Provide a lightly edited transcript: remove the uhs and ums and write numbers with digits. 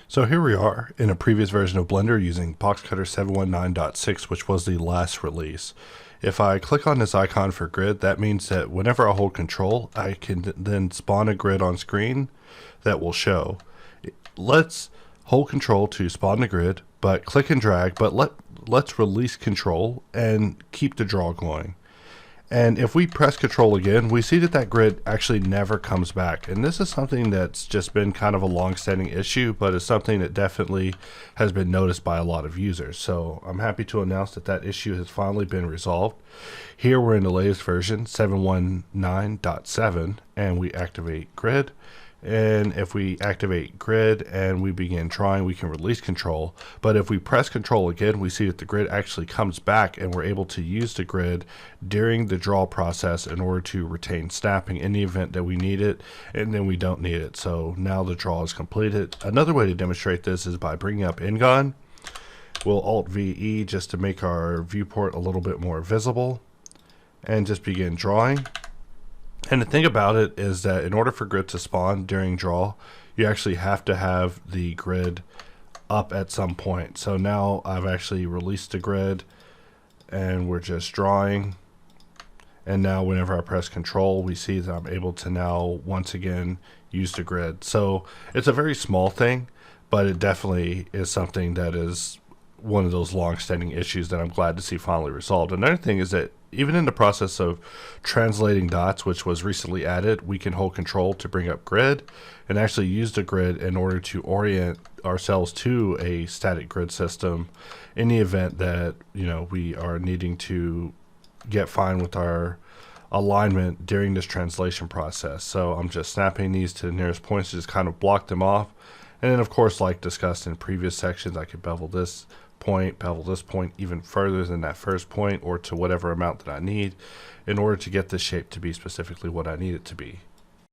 So here we are in a previous version of Blender using Boxcutter 719.6, which was the last release. If I click on this icon for grid, that means that whenever I hold Control, I can then spawn a grid on screen that will show. Let's hold Control to spawn the grid, but click and drag, but let's release Control and keep the draw going. And if we press Control again, we see that that grid actually never comes back. And this is something that's just been kind of a long-standing issue, but it's something that definitely has been noticed by a lot of users. So I'm happy to announce that that issue has finally been resolved. Here we're in the latest version, 719.7, and we activate grid. And if we activate grid and we begin drawing, we can release Control. But if we press Control again, we see that the grid actually comes back, and we're able to use the grid during the draw process in order to retain snapping in the event that we need it, and then we don't need it. So now the draw is completed. Another way to demonstrate this is by bringing up Ingon. We'll Alt-VE just to make our viewport a little bit more visible, and just begin drawing. And the thing about it is that in order for grid to spawn during draw, you actually have to have the grid up at some point. So now I've actually released the grid and we're just drawing. And now whenever I press Control, we see that I'm able to now once again use the grid. So it's a very small thing, but it definitely is something that is one of those long-standing issues that I'm glad to see finally resolved. Another thing is that even in the process of translating dots, which was recently added, we can hold Control to bring up grid and actually use the grid in order to orient ourselves to a static grid system in the event that, you know, we are needing to get fine with our alignment during this translation process. So I'm just snapping these to the nearest points to just kind of block them off. And then of course, like discussed in previous sections, I could bevel this point even further than that first point, or to whatever amount that I need in order to get this shape to be specifically what I need it to be.